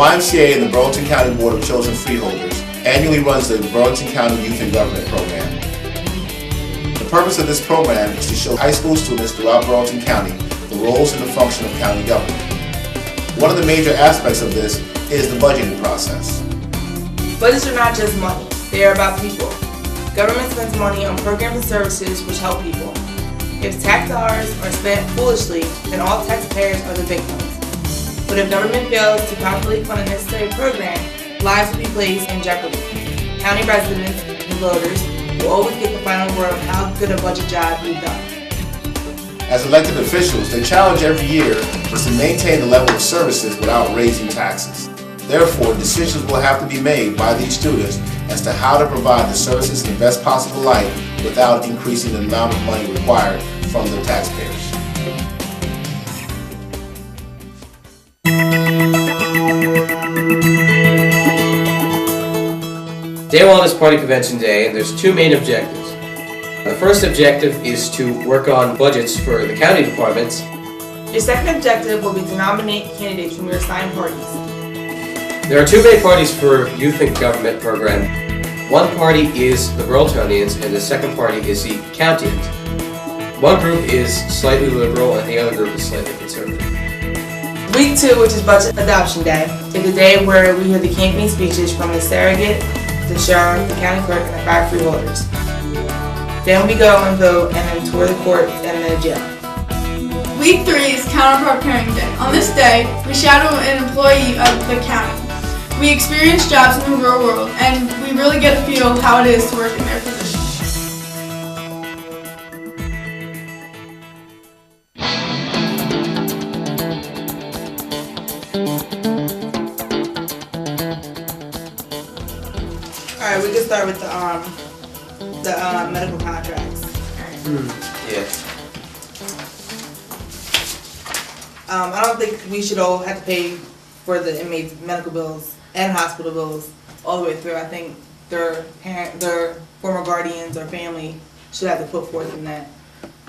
YMCA and the Burlington County Board of Children Freeholders annually runs the Burlington County Youth in Government program. The purpose of this program is to show high school students throughout Burlington County the roles and the function of county government. One of the major aspects of this is the budgeting process. Budgets are not just money, they are about people. Government spends money on programs and services which help people. If tax dollars are spent foolishly, then all taxpayers are the victims. But if government fails to properly fund a necessary program, lives will be placed in jeopardy. County residents and voters will always get the final word on how good a budget job we've done. As elected officials, their challenge every year is to maintain the level of services without raising taxes. Therefore, decisions will have to be made by these students as to how to provide the services in the best possible light without increasing the amount of money required from the taxpayers. Day one is Party Convention Day, and there's two main objectives. The first objective is to work on budgets for the county departments. Your second objective will be to nominate candidates from your assigned parties. There are two main parties for Youth in Government program. One party is the Burlingtonians, and the second party is the Countyans. One group is slightly liberal, and the other group is slightly conservative. Week 2, which is Budget Adoption Day, is the day where we hear the campaign speeches from the surrogate, the sheriff, the county clerk, and the 5 freeholders. Then we go and vote and then tour the courts and the jail. Week 3 is Counterpart Parenting Day. On this day, we shadow an employee of the county. We experience jobs in the real world, and we really get to feel how it is to work in their position. Alright, we can start with the medical contracts. Yeah. I don't think we should all have to pay for the inmates' medical bills and hospital bills all the way through. I think their former guardians or family should have to put forth in that.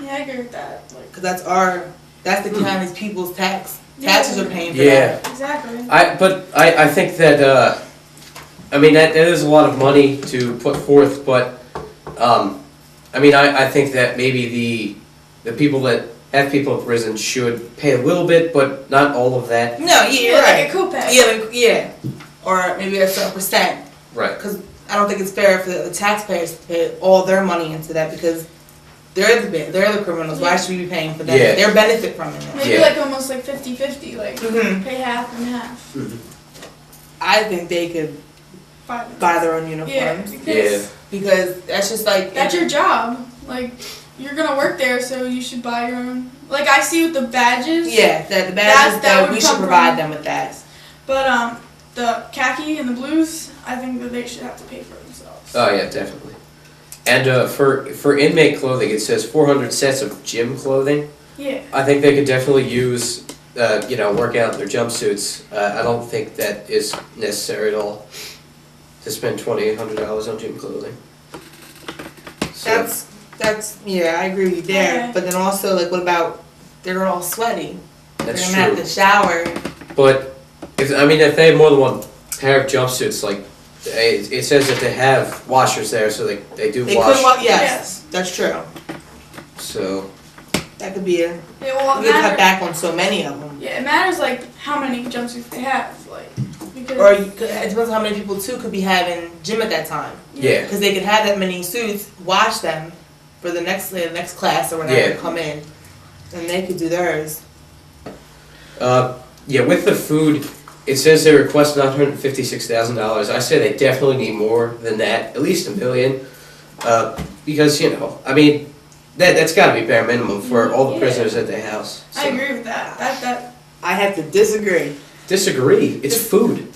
Yeah, I agree with that. Because that's the county's people's tax. Taxes are paying for Yeah. that. Exactly. I think that that is a lot of money to put forth, but I think that maybe the people that have people in prison should pay a little bit, but not all of that. No, yeah, right. Like a copay. Yeah, or maybe a certain percent. Right. Because I don't think it's fair for the taxpayers to pay all their money into that because they're the criminals. Why should we be paying for that? Yeah. Their benefit from it. Maybe like almost like 50-50, like Mhm. pay half and half. Mm-hmm. I think they could buy their own uniforms. Yeah, Because that's just like that's your job. Like, you're gonna work there, so you should buy your own. Like, I see with the badges. Yeah, the badges that would we should come provide from- them with that. But the khaki and the blues, I think that they should have to pay for themselves. Oh yeah, definitely. And for inmate clothing, it says 400 sets of gym clothing. Yeah. I think they could definitely use, work out in their jumpsuits. I don't think that is necessary at all to spend $2,800 on gym clothing. So, That's I agree with you there. Okay. But then also, like, what about they're all sweaty? that's They're gonna have true. to shower. But if they have more than one pair of jumpsuits, like it says that they have washers there, so they do They wash. could wash. Yes, Yes. that's true. So That could be a. Yeah, well, We could cut back on so many of them. Yeah, it matters like how many jumpsuits they have, like because. Or it depends how many people too could be having gym at that time. yeah. Because they could have that many suits, wash them for the next class or whenever Yeah. they come in, and they could do theirs. With the food, it says they request $956,000. I say they definitely need more than that, at least $1 million, because that's got to be bare minimum for all the Yeah. prisoners at their house. So. I agree with that. That I have to disagree. Disagree. It's food.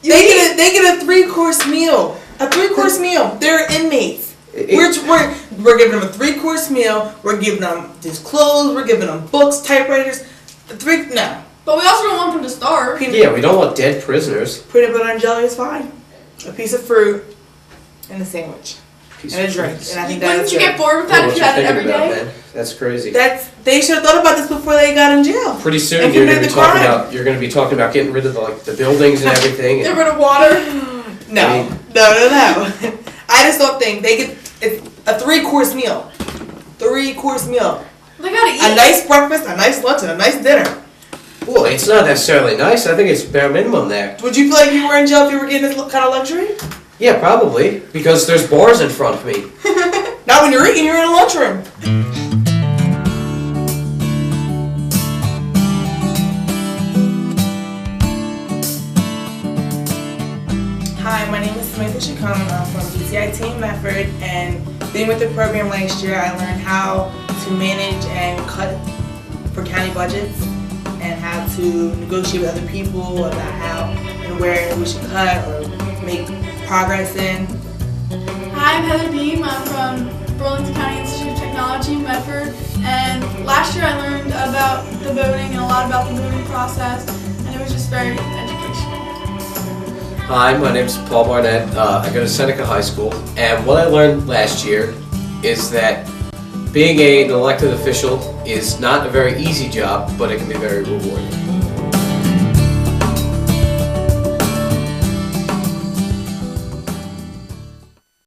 They get a 3-course meal. A 3-course meal. They're inmates. We're giving them a 3-course meal. We're giving them these clothes. We're giving them books, typewriters. No. But we also don't want them to starve. Yeah, we don't want dead prisoners. Peanut butter and jelly is fine. A piece of fruit and a sandwich. piece and a of drink. cheese. And I think Wouldn't that's you get bored with that What if you you had it thinking every about, day? man? That's crazy. They should have thought about this before they got in jail. Pretty soon And you're going to committed be the talking crime. about getting rid of the buildings and everything. Get And, rid of water. No, I mean- no. I just don't think it's a 3-course meal. 3-course meal. They gotta eat. A nice breakfast, a nice lunch, and a nice dinner. well, it's not necessarily nice. I think it's bare minimum there. Would you feel like you were in jail if you were getting this kind of luxury? Yeah, probably because there's bars in front of me. Not when you're eating, you're in a lunchroom. Hi, my name is Samantha Chacon. I'm from BCI Team Medford, and being with the program last year, I learned how to manage and cut for county budgets, and how to negotiate with other people about how and where we should cut or make progress in. Hi, I'm Heather Beam. I'm from Burlington County Institute of Technology, Medford. And last year I learned about the voting and a lot about the voting process, and it was just very educational. Hi, my name's Paul Barnett. I go to Seneca High School, and what I learned last year is that being an elected official is not a very easy job, but it can be very rewarding.